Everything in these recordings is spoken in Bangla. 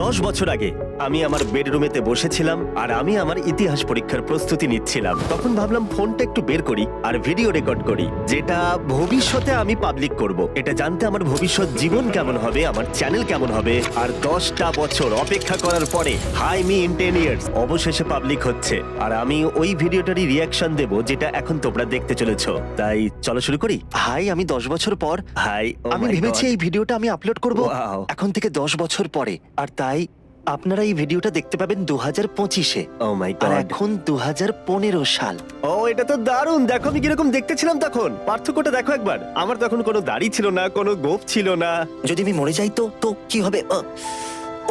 10 বছর আগে আমি আমার বেডরুমেতে বসেছিলাম আর আমি আমার ইতিহাস পরীক্ষার প্রস্তুতি নিচ্ছিলাম। তখন ভাবলাম ফোনটা একটু বের করি আর ভিডিও রেকর্ড করি, যেটা ভবিষ্যতে আমি পাবলিক করব। এটা জানতে আমার ভবিষ্যৎ জীবন কেমন হবে, আমার চ্যানেল কেমন হবে। আর 10টা বছর অপেক্ষা করার পরে হাই মি ইন 10 ইয়ার্স অবশেষে পাবলিক হচ্ছে। আর আমি ওই ভিডিওটারই রিয়াকশন দেব যেটা এখন তোমরা দেখতে চলেছো। তাই চলো শুরু করি। হাই, আমি 10 বছর পর হাই, আমি ভেবেছি এই ভিডিওটা আমি আপলোড করব Wow. এখন থেকে 10 বছর পরে। আর তাই আপনারা এই ভিডিওটা দেখতে পাবেন 2025-এ। ও মাই আর গড। এখন 2015 সাল। ও এটা তো দারুণ। দেখো আমি কিরকম দেখতে ছিলাম তখন, পার্থক্যটা দেখো একবার। আমার তখন কোনো দাড়ি ছিল না, কোনো গোঁফ ছিল না। যদি আমি মরে যাই তো কি হবে?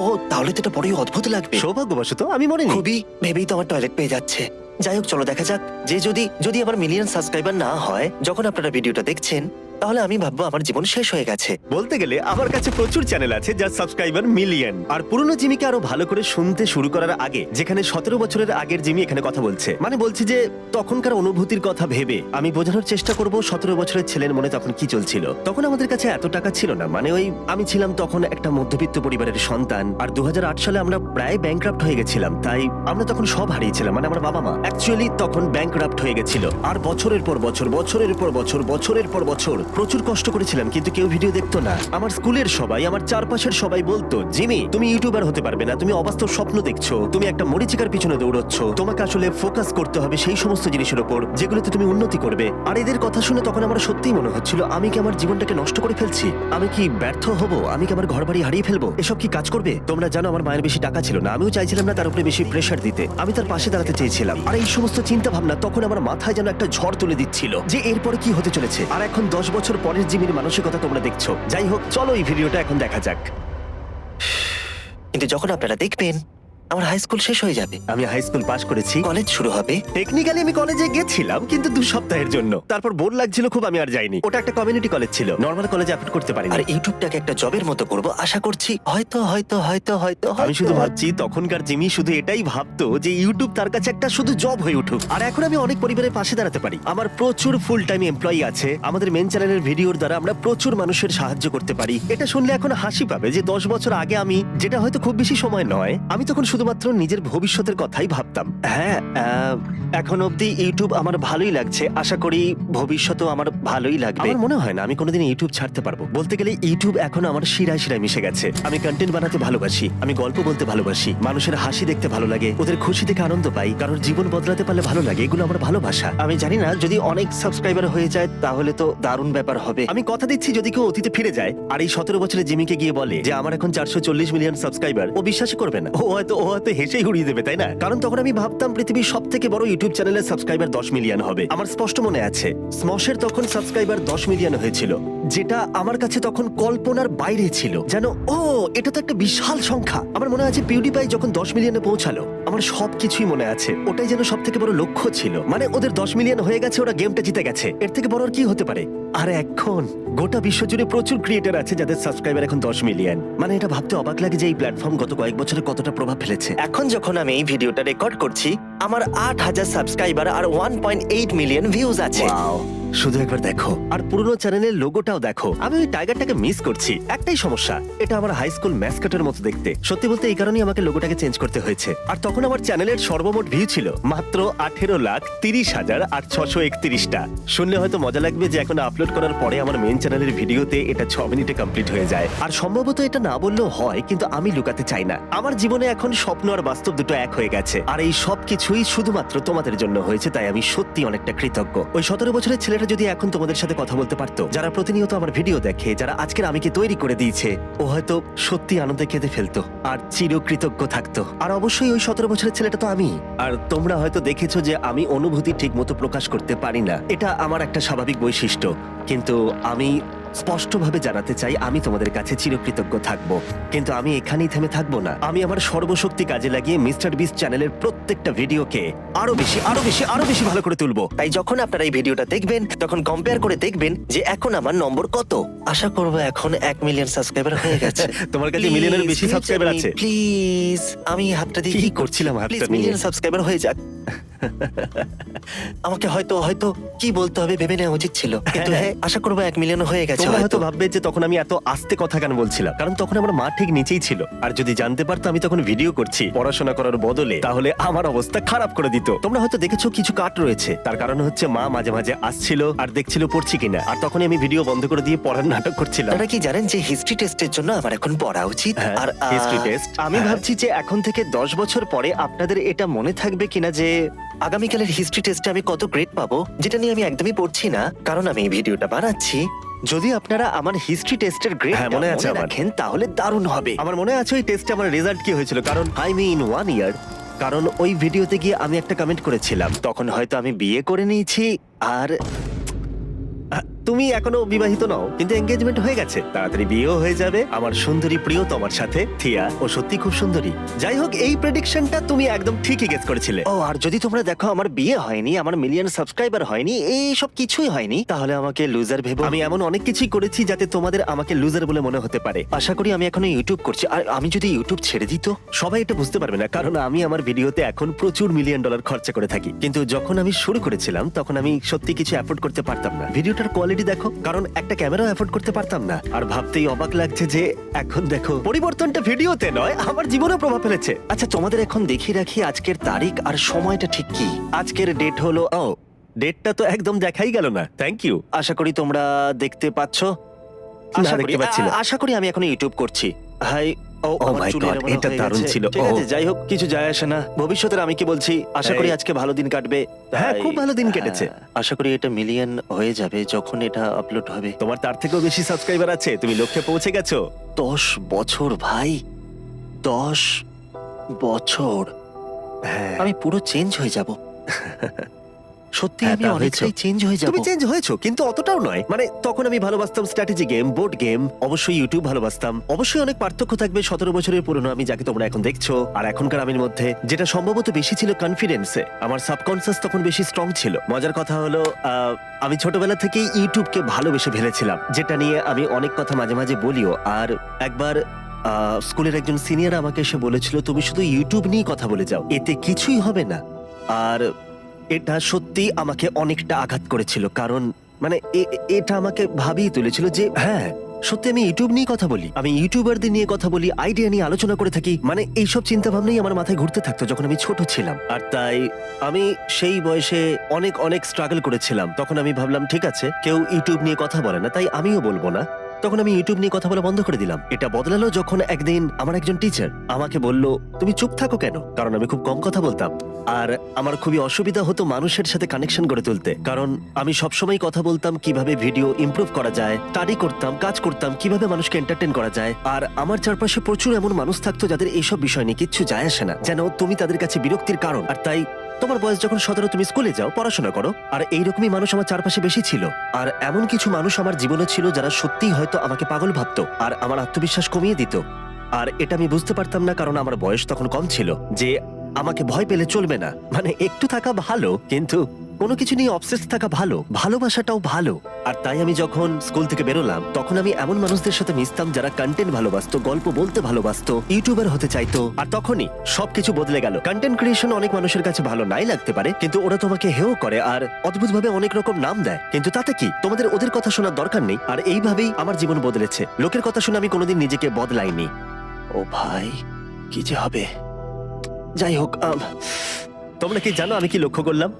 ও, তাহলে তো এটা বড়ই অদ্ভুত লাগবে। সৌভাগ্যবশত আমি মরিনি। খুবই ভেবেই তো আমার টয়লেট পেয়ে যাচ্ছে। যাই হোক, চলো দেখা যাক যে যদি আমার মিলিয়ন সাবস্ক্রাইবার না হয় যখন আপনারা ভিডিওটা দেখছেন, তাহলে আমি ভাববো আমার জীবন শেষ হয়ে গেছে। বলতে গেলে আমার কাছে প্রচুর চ্যানেল আছে যার সাবস্ক্রাইবার মিলিয়ন। আর পুরনো জিমিকে আরো ভালো করে শুনতে শুরু করার আগে, যেখানে 17 বছরের আগের জিমি এখানে কথা বলছে, মানে বলছি যে তখনকার অনুভূতির কথা ভেবে আমি বোঝানোর চেষ্টা করব 17 বছরের ছেলের মনে তখন কি চলছিল। তখন আমাদের কাছে এত টাকা ছিল না, মানে ওই আমি ছিলাম তখন একটা মধ্যবিত্ত পরিবারের সন্তান। আর 2008 সালে আমরা প্রায় ব্যাংকরাপ্ট হয়ে গেছিলাম। তাই আমরা তখন সব হারিয়েছিলাম, মানে আমার বাবা মা অ্যাকচুয়ালি তখন ব্যাংকরাপ্ট হয়ে গেছিল। আর বছরের পর বছর, বছরের পর বছর, বছরের পর বছর প্রচুর কষ্ট করেছিলাম, কিন্তু কেউ ভিডিও দেখতো না। আমার স্কুলের সবাই, আমার চারপাশের সবাই বলতো, জিমি তুমি ইউটিউবার হতে পারবে না, তুমি অবাস্তব স্বপ্ন দেখছো, তুমি একটা মরিচিকার পিছনে দৌড়চ্ছ, তোমাকে আসলে ফোকাস করতে হবে সেই সমস্ত জিনিসের উপর যেগুলোতে তুমি উন্নতি করবে। আর এদের কথা শুনে তখন আমার সত্যিই মনে হচ্ছিল আমি কি আমার জীবনটাকে নষ্ট করে ফেলছি, আমি কি ব্যর্থ হব, আমি কি আমার ঘর বাড়ি হারিয়ে ফেলবো, এসব কি কাজ করবে। তোমরা জানো আমার মায়ের বেশি টাকা ছিল না, আমিও চাইছিলাম না তার উপরে বেশি প্রেশার দিতে, আমি তার পাশে দাঁড়াতে চেয়েছিলাম। আর এই সমস্ত চিন্তা ভাবনা তখন আমার মাথায় যেন একটা ঝড় তুলে দিচ্ছিল যে এরপরে কি হতে চলেছে। আর এখন 10 বছর পরের জিমির মানসিকতা তোমরা দেখছো। যাই হোক, চলো এই ভিডিওটা এখন দেখা যাক। কিন্তু যখন আপনারা দেখবেন আমার হাই স্কুল শেষ হয়ে যাবে, আমি হাই স্কুল পাশ করেছি, কলেজ শুরু হবে। টেকনিক্যালি আমি কলেজে গেছিলাম কিন্তু 2 সপ্তাহের জন্য। তারপর বোর লাগছিল খুব, আমি আর যাইনি। ওটা একটা কমিউনিটি কলেজ ছিল, নর্মাল কলেজে অ্যাপ্লাই করতে পারিনি। আর ইউটিউবটাকে একটা জবের মতো করব আশা করছি। হয়তো আমি শুধু ভাবছি তখনকার জিমি শুধু এটাই ভাবতো যে ইউটিউব তার কাছে একটা শুধু জব হয়ে উঠুক। আর এখন আমি অনেক পরিবারের পাশে দাঁড়াতে পারি, আমার প্রচুর ফুল টাইম এমপ্লয়ি আছে, আমাদের মেন চ্যানেলের ভিডিওর দ্বারা আমরা প্রচুর মানুষের সাহায্য করতে পারি। এটা শুনলে এখন হাসি পাবে যে 10 বছর আগে আমি, যেটা হয়তো খুব বেশি সময় নয়, আমি তখন শুধুমাত্র নিজের ভবিষ্যতের কথাই ভাবতাম। হ্যাঁ, এখন অবধি ইউটিউব আমার ভালোই লাগছে, আশা করি ভবিষ্যতেও আমার ভালোই লাগবে। আমার মনে হয় না আমি কোনোদিন ইউটিউব ছাড়তে পারবো। বলতে গেলে ইউটিউব এখন আমার শিরায় শিরায় মিশে গেছে। আমি কন্টেন্ট বানাতে ভালোবাসি, আমি গল্প বলতে ভালোবাসি, মানুষের হাসি দেখতে ভালো লাগে, ওদের খুশি দেখে আনন্দ পাই, কারোর জীবন বদলাতে পারলে ভালো লাগে, এগুলো আমার ভালোবাসা। আমি জানি না যদি অনেক সাবস্ক্রাইবার হয়ে যায় তাহলে তো দারুণ ব্যাপার হবে। আমি কথা দিচ্ছি যদি কেউ অতীতে ফিরে যায় আর এই 17 বছরের জিমিকে গিয়ে বলে যে আমার এখন 440 মিলিয়ন সাবস্ক্রাইবার, ও বিশ্বাসই করবে না। ও হয়তো হেসেই উড়িয়ে দেবে, তাই না? কারণ তখন আমি ভাবতাম পৃথিবীর সব থেকে বড় ইউটিউব চ্যানেলের সাবস্ক্রাইবার 10 মিলিয়ন হবে। আমার স্পষ্ট মনে আছে স্মশের তখন সাবস্ক্রাইবার 10 মিলিয়ন হয়েছিল, যেটা আমার কাছে তখন কল্পনার বাইরে ছিল। জানো, এটা তো একটা বিশাল সংখ্যা। আমার মনে আছে পিউডিপাই যখন 10 মিলিয়নে পৌঁছালো, আমার সবকিছুই মনে আছে। ওটাই যেন সব থেকে বড় লক্ষ্য ছিল, মানে ওদের 10 মিলিয়ন হয়ে গেছে, ওরা গেমটা জিতে গেছে, এর থেকে বড় আর কি হতে পারে। আর এখন গোটা বিশ্ব জুড়ে প্রচুর ক্রিয়েটর আছে যাদের সাবস্ক্রাইবার এখন 10 মিলিয়ন। মানে এটা ভাবতে অবাক লাগে যে এই প্ল্যাটফর্ম গত কয়েক বছরে কতটা প্রভাব ফেলেছে। এখন যখন আমি এই ভিডিওটা রেকর্ড করছি আমার 8,000 সাবস্ক্রাইবার আর 1.8 মিলিয়ন ভিউজ আছে। শুধু একবার দেখো, আর পুরনো চ্যানেলের লোগোটাও দেখো। আমি ওই টাইগারটাকে মিস করছি, একটাই সমস্যা, এটা আমার হাই স্কুল ম্যাসকটের মতো দেখতে। সত্যি বলতে এই কারণেই আমাকে লোগোটাকে চেঞ্জ করতে হয়েছে। আর তখন আমার চ্যানেলের সর্বমোট ভিউ ছিল মাত্র 18,30,631টা। শুনলে হয়তো মজা লাগবে যে এখন আপলোড করার পরে আমার মেন চ্যানেলের ভিডিওতে এটা 6 মিনিটে কমপ্লিট হয়ে যায়। আর সম্ভবত এটা না বললেও হয়, কিন্তু আমি লুকাতে চাই না, আমার জীবনে এখন স্বপ্ন আর বাস্তব দুটো এক হয়ে গেছে। আর এই সব কিছুই শুধুমাত্র তোমাদের জন্য হয়েছে, তাই আমি সত্যি অনেকটা কৃতজ্ঞ। ওই 17 বছরের ছেলেটা যদি এখন তোমাদের সাথে কথা বলতে পারতো, যারা প্রতিনিয়ত আমার ভিডিও দেখে, যারা আজকের আমিকে তৈরি করে দিয়েছে, ও হয়তো সত্যি আনন্দে কেঁদে ফেলতো আর চিরকৃতজ্ঞ থাকতো। আর অবশ্যই ওই 17 বছরের ছেলেটা তো আমি। আর তোমরা হয়তো দেখেছো যে আমি অনুভূতি ঠিক মতো প্রকাশ করতে পারি না, এটা আমার একটা স্বাভাবিক বৈশিষ্ট্য, কিন্তু আমি স্পষ্টভাবে জানাতে চাই আমি তোমাদের কাছে চিরকৃতজ্ঞ থাকবো। কিন্তু আমি এখানেই থেমে থাকবো না, আমি আমার সর্বশক্তি কাজে লাগিয়ে মিস্টার বিস্ট চ্যানেলের প্রত্যেকটা ভিডিওকে আরো বেশি ভালো করে তুলবো। তাই যখন আপনারা এই ভিডিওটা দেখবেন তখন কম্পেয়ার করে দেখবেন যে এখন আমার নম্বর কত। আশা করবো এখন 1 মিলিয়ন সাবস্ক্রাইবার হয়ে গেছে। তোমার কাছে মিলিয়নের বেশি সাবস্ক্রাইবার আছে? প্লিজ, আমি হাতটা দিয়ে কি করছিলাম, হাতটা নিয়ে। মিলিয়ন সাবস্ক্রাইবার হয়ে যাক। আমাকে হয়তো হয়তো কি বলতে হবে ভেবে নেওয়া উচিত ছিল, কিন্তু হ্যাঁ আশা করবো 1 মিলিয়ন হয়ে গেছে তোমরা হয়তো। হয়তো ভাববে যে তখন আমি এত আস্তে কথা কেন বলছিলাম, কারণ তখন আমার মা ঠিক নিচেই ছিল। আর যদি জানতে পারতো আমি তখন ভিডিও করছি পড়াশোনা করার বদলে, তাহলে আমার অবস্থা খারাপ করে দিত। তোমরা হয়তো দেখেছো কিছু কাট রয়েছে, তার কারণ হচ্ছে মা মাঝে মাঝে আসছিল আর দেখছিল পড়ছি কিনা, আর তখন আমি ভিডিও বন্ধ করে দিয়ে পড়ার নাটক করছিলাম। আপনারা কি জানেন যে হিস্ট্রি টেস্টের জন্য আমার এখন পড়া উচিত? আর হিস্ট্রি টেস্ট আমি ভাবছি যে এখন থেকে 10 বছর পরে আপনাদের এটা মনে থাকবে কিনা যে আগামীকালের হিস্ট্রি টেস্টে আমি কত গ্রেড পাবো, যেটা নিয়ে আমি একদমই পড়ছি না, কারণ আমি এই ভিডিওটা বানাচ্ছি। যদি আপনারা আমার হিস্ট্রি টেস্টের গ্রেড মনে আছে আমার। রাখেন তাহলে দারুণ হবে। আমার মনে আছে ওই টেস্টে আমার রেজাল্ট কি হয়েছিল, কারণ আই মিন 1 ইয়ার। কারণ ওই ভিডিওতে গিয়ে আমি একটা কমেন্ট করেছিলাম, তখন হয়তো আমি বিয়ে করে নিয়েছি আর তুমি এখনো বিবাহিত নও, কিন্তু এঙ্গেজমেন্ট হয়ে গেছে, তাড়াতাড়ি বিয়েও হয়ে যাবে আমার সুন্দরী প্রিয় তোমার সাথে। থিয়া ও সত্যি খুব সুন্দরী। যাই হোক, এই প্রেডিকশনটা তুমি একদম ঠিকই গেস করেছিলে। ও, আর যদি তোমরা দেখো আমার বিয়ে হয়নি, আমার মিলিয়ন সাবস্ক্রাইবার হয়নি, এই সব কিছুই হয়নি, তাহলে আমাকে লুজার ভেবো। আমি এমন অনেক কিছুই করেছি যাতে তোমাদের আমাকে লুজার বলে মনে হতে পারে। আশা করি আমি এখনো ইউটিউব করছি, আর আমি যদি ইউটিউব ছেড়ে দিত, সবাই এটা বুঝতে পারবে না, কারণ আমি আমার ভিডিওতে এখন প্রচুর মিলিয়ন ডলার খরচা করে থাকি। কিন্তু যখন আমি শুরু করেছিলাম তখন আমি সত্যি কিছু অ্যাফোর্ড করতে পারতাম না। ভিডিওটার কোয়ালিটি দেখো, কারণ একটা ক্যামেরাও অ্যাফোর্ড করতে পারতাম না। আর ভাবতেই অবাক লাগছে যে এখন দেখো পরিবর্তনটা ভিডিওতে নয়, আমার জীবনেও প্রভাব ফেলেছে। আচ্ছা তোমাদের এখন দেখিয়ে রাখি আজকের তারিখ আর সময়টা ঠিক কি। আজকের ডেট হলো, ও ডেটটা তো একদম দেখাই গেল না। Thank you. আশা করি তোমরা দেখতে পাচ্ছ। না, দেখতে পাচ্ছি না। আশা করি আমি এখন ইউটিউব করছি। হাই, ও Oh আমার my চুল God, এলোমেলো এটা হয়ে দারুণ গেছে। ছিল। ঠিক আছে, Oh. যাই হোক, কিছু যায় আসে না। ভবিষ্যতের আমি কি বলছি, আশা করি এই- আজকে ভালো দিন কাটবে। হ্যাঁ, তাই- খুব ভালো দিন কেটেছে। আশা করি এটা মিলিয়ন হয়ে যাবে যখন এটা আপলোড হবে। তোমার তার থেকেও বেশি সাবস্ক্রাইবার আছে, তুমি লক্ষ্যে পৌঁছে গেছো। 10 বছর ভাই, 10 বছর। হ্যাঁ, আমি পুরো চেঞ্জ হয়ে যাব। সত্যি হ্যাঁ, আমি তা অনেকটাই হয়েছো। চেঞ্জ হয়ে যাব। তুমি চেঞ্জ হয়েছো, কিন্তু অতটাও নয়। মানে তখন আমি ভালোবাসতাম স্ট্র্যাটেজি গেম, বোর্ড গেম, অবশ্যই ইউটিউব ভালোবাসতাম। অবশ্যই অনেক পার্থক্য থাকবে 17 বছরের পুরনো আমি যাকে তোমরা এখন দেখছো আর এখনকার আমির মধ্যে। যেটা সম্ভবত বেশি ছিল কনফিডেন্সে, আমার সাবকনসিয়াস তখন বেশি স্ট্রং ছিল। মজার কথা হলো আমি ছোটবেলা থেকেই ইউটিউবকে ভালোবেসে ফেলেছিলাম, যেটা নিয়ে আমি অনেক কথা মাঝে মাঝে বলিও। আর একবার স্কুলের একজন সিনিয়র আমাকে এসে বলেছিল, তুমি শুধু ইউটিউব নিয়ে কথা বলে যাও, এতে কিছুই হবে না। আর এটা সত্যি আমাকে অনেকটা আঘাত করেছিল, কারণ মানে এটা আমাকে ভাবিয়ে তুলেছিল যে হ্যাঁ সত্যি আমি ইউটিউব নিয়ে কথা বলি, আমি ইউটিউবারদের নিয়ে কথা বলি, আইডিয়া নিয়ে আলোচনা করে থাকি। মানে এইসব চিন্তা ভাবনাই আমার মাথায় ঘুরতে থাকতো যখন আমি ছোট ছিলাম। আর তাই আমি সেই বয়সে অনেক অনেক স্ট্রাগল করেছিলাম। তখন আমি ভাবলাম ঠিক আছে, কেউ ইউটিউব নিয়ে কথা বলে না, তাই আমিও বলবো না। তখন আমি ইউটিউব নিয়ে কথা বলা বন্ধ করে দিলাম। এটা বদলালো যখন একদিন আমার একজন টিচার আমাকে বলল, তুমি চুপ থাকো কেন? কারণ আমি খুব কম কথা বলতাম আর আমার খুবই অসুবিধা হতো মানুষের সাথে কানেকশন গড়ে তুলতে, কারণ আমি সবসময় কথা বলতাম কিভাবে ভিডিও ইমপ্রুভ করা যায়, স্টাডি করতাম, কাজ করতাম কিভাবে মানুষকে এন্টারটেইন করা যায়। আর আমার চারপাশে প্রচুর এমন মানুষ থাকতো যাদের এইসব বিষয় নিয়ে কিচ্ছু যায় আসে না, যেন তুমি তাদের কাছে বিরক্তির কারণ। আর তাই তোমার বয়স যখন 17, তুমি স্কুলে যাও, পড়াশোনা করো। আর এইরকমই মানুষ আমার চারপাশে বেশি ছিল। আর এমন কিছু মানুষ আমার জীবনে ছিল যারা সত্যিই হয়তো আমাকে পাগল ভাবতো আর আমার আত্মবিশ্বাস কমিয়ে দিত। আর এটা আমি বুঝতে পারতাম না, কারণ আমার বয়স তখন কম ছিল, যে আমাকে ভয় পেলে চলবে না। মানে একটু থাকা ভালো, কিন্তু কোনো কিছু নিয়ে অবসেস থাকা ভালো, ভালোবাসাটাও ভালো। আর তাই আমি যখন স্কুল থেকে বেরোলাম তখন আমি এমন মানুষদের সাথে মিশতাম যারা কন্টেন্ট ভালোবাসতো, গল্প বলতে ভালোবাসতো, ইউটিউবার হতে চাইতো। আর তখনই সবকিছু বদলে গেল। কন্টেন্ট ক্রিয়েশন অনেক মানুষের কাছে ভালো নাই লাগতে পারে, কিন্তু ওরা তোমাকে হেও করে আর অদ্ভুতভাবে অনেক রকম নাম দেয়। কিন্তু তাতে কি, তোমাদের ওদের কথা শোনার দরকার নেই। আর এইভাবেই আমার জীবন বদলেছে। লোকের কথা শুনে আমি কোনোদিন নিজেকে বদলাইনি। ও ভাই, কি যে হবে। যাই হোক, তোমরা কি জানো আমি কি লক্ষ্য করলাম?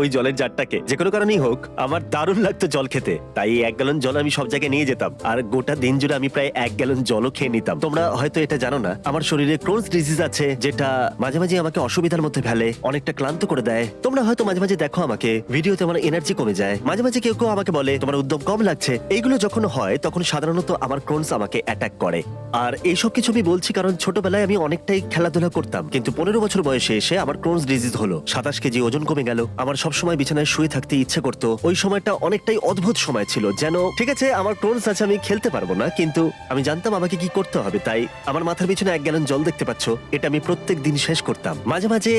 ওই জলের জারটাকে যে কোনো কারণেই হোক আমার দারুণ লাগতো জল খেতে, তাই 1 গ্যালন জল আমি সব জায়গায় নিয়ে যেতাম। আর গোটা দিন জুড়ে আমি প্রায় 1 গ্যালন জলও খেয়ে নিতাম। তোমরা হয়তো এটা জানো না, আমার শরীরে ক্রোনস ডিজিজ আছে, যেটা মাঝে মাঝে আমাকে অসুবিধার মধ্যে ফেলে, অনেকটা ক্লান্ত করে দেয়। তোমরা হয়তো মাঝে মাঝে দেখো আমাকে ভিডিওতে, আমার এনার্জি কমে যায়। মাঝে মাঝে কেউ কেউ আমাকে বলে তোমার উদ্যম কম লাগছে। এইগুলো যখন হয় তখন সাধারণত আমার ক্রোনস আমাকে অ্যাটাক করে। আর এইসব কিছু আমি বলছি কারণ ছোটবেলায় আমি অনেকটাই খেলাধুলা করতাম, কিন্তু 15 বছর বয়সে এসে আমার ক্রোনস ডিজিজ হলো। 27 কেজি ওজন কমে গেল। আমার সবসময় বিছানায় শুয়ে থাকতে ইচ্ছে করতো। ওই সময়টা অনেকটাই অদ্ভুত সময় ছিল, যেন ঠিক আছে আমার ক্রোনস আছে, আমি খেলতে পারবো না, কিন্তু আমি জানতাম আমাকে কি করতে হবে। তাই আমার মাথার পিছনে 1 গ্যালন জল দেখতে পাচ্ছ, এটা আমি প্রত্যেক দিন শেষ করতাম। মাঝে মাঝে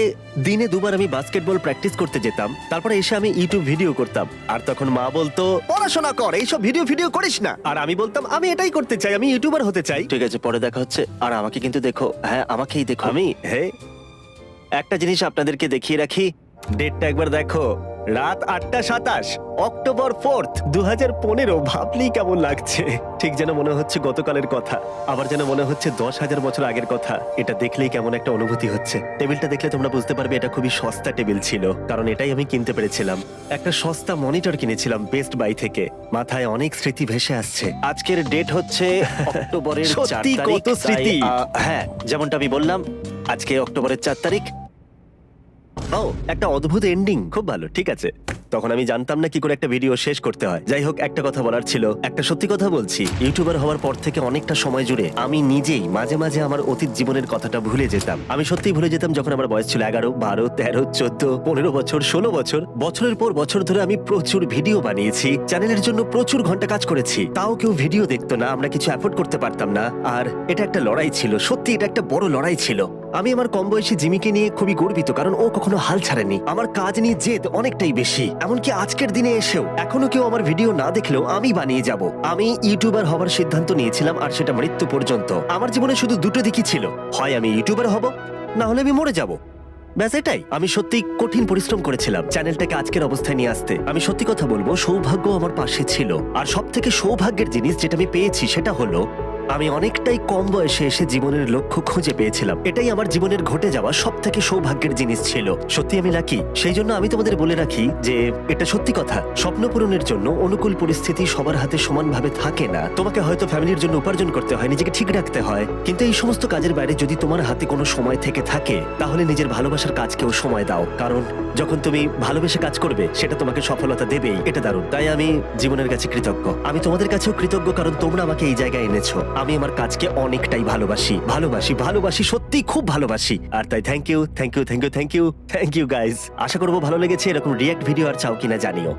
দিনে 2 বার আমি বাস্কেটবল প্র্যাকটিস করতে যেতাম, তারপরে এসে আমি ইউটিউব ভিডিও করতাম। আর তখন মা বলতো পড়াশোনা কর, এইসব ভিডিও করিস না। আর আমি বলতাম আমি এটাই করতে চাই, আমি ইউটিউবার হতে চাই। ঠিক আছে, পরে দেখা হচ্ছে। আর আমাকে কিন্তু দেখো, হ্যাঁ আমাকেই দেখো। আমি একটা জিনিস আপনাদেরকে দেখিয়ে রাখি, ডেটটা একবার দেখো, রাত 8:27, অক্টোবর 4th, 2015। ভাবলেই কেমন লাগছে, ঠিক যেন মনে হচ্ছে গতকালের কথা, আবার যেন মনে হচ্ছে 10,000 বছর আগের কথা। এটা দেখলেই কেমন একটা অনুভূতি হচ্ছে। টেবিলটা দেখলে তোমরা বুঝতে পারবে এটা খুবই সস্তা টেবিল ছিল, কারণ এটাই আমি কিনতে পেরেছিলাম। একটা সস্তা মনিটর কিনেছিলাম বেস্ট বাই থেকে। মাথায় অনেক স্মৃতি ভেসে আসছে। আজকের ডেট হচ্ছে অক্টোবরের 4 সত্যি তারিখ। কত স্মৃতি। তাই, হ্যাঁ, যেমনটা আমি বললাম, আজকে অক্টোবরের 4 তারিখ। ও, একটা অদ্ভুত এন্ডিং, খুব ভালো, ঠিক আছে। তখন আমি জানতাম না কি করে একটা ভিডিও শেষ করতে হয়। যাই হোক, একটা কথা বলার ছিল, একটা সত্যি কথা বলছি। ইউটিউবার হওয়ার পর থেকে অনেকটা সময় জুড়ে আমি নিজেই মাঝে মাঝে আমার অতীত জীবনের কথাটা ভুলে যেতাম। আমি সত্যিই ভুলে যেতাম যখন আমার বয়স ছিল 11, 12, 13, 14, 15 বছর, 16 বছর। বছরের পর বছর ধরে আমি প্রচুর ভিডিও বানিয়েছি, চ্যানেলের জন্য প্রচুর ঘন্টা কাজ করেছি। তাও কেউ ভিডিও দেখতো না, আমরা কিছু অ্যাফোর্ড করতে পারতাম না। আর এটা একটা লড়াই ছিল, সত্যি এটা একটা বড় লড়াই ছিল। আমি আমার কম বয়সী জিমিকে নিয়ে খুবই গর্বিত, কারণ ও কখনো হাল ছাড়েনি। আমার কাজ নিয়ে জেদ অনেকটাই বেশি, এমনকি আজকের দিনে এসেও এখনো কেউ আমার ভিডিও না দেখলেও আমি বানিয়ে যাব। আমি ইউটিউবার হবার সিদ্ধান্ত নিয়েছিলাম, আর সেটা মৃত্যু পর্যন্ত। আমার জীবনে শুধু দুটো দিকই ছিল, হয় আমি ইউটিউবার হব, না হলে আমি মরে যাব। ব্যাস এটাই। আমি সত্যি কঠিন পরিশ্রম করেছিলাম চ্যানেলটাকে আজকের অবস্থায় নিয়ে আসতে। আমি সত্যি কথা বলবো, সৌভাগ্য আমার পাশে ছিল। আর সব থেকে সৌভাগ্যের জিনিস যেটা আমি পেয়েছি সেটা হলো আমি অনেকটাই কম বয়সে এসে জীবনের লক্ষ্য খুঁজে পেয়েছিলাম। এটাই আমার জীবনের ঘটে যাওয়া সব থেকে সৌভাগ্যের জিনিস ছিল। সত্যি আমি লাকি। সেই জন্য আমি তোমাদের বলে রাখি যে এটা সত্যি কথা, স্বপ্ন পূরণের জন্য অনুকূল পরিস্থিতি সবার হাতে সমানভাবে থাকে না। তোমাকে হয়তো ফ্যামিলির জন্য উপার্জন করতে হয়, নিজেকে ঠিক রাখতে হয়, কিন্তু এই সমস্ত কাজের বাইরে যদি তোমার হাতে কোনো সময় থেকে থাকে, তাহলে নিজের ভালোবাসার কাজকেও সময় দাও। কারণ যখন তুমি ভালোবেসে কাজ করবে, সেটা তোমাকে সফলতা দেবেই। এটা দারুণ। তাই আমি জীবনের কাছে কৃতজ্ঞ। আমি তোমাদের কাছেও কৃতজ্ঞ, কারণ তোমরা আমাকে এই জায়গায় এনেছো। আমি আমার কাজকে অনেকটাই ভালোবাসি, ভালোবাসি, ভালোবাসি, সত্যি খুব ভালোবাসি। আর তাই thank you, thank you, thank you, thank you, thank you guys. আশা করবো ভালো লেগেছে। এরকম রিয়াক্ট ভিডিও আর চাও কিনা জানিও।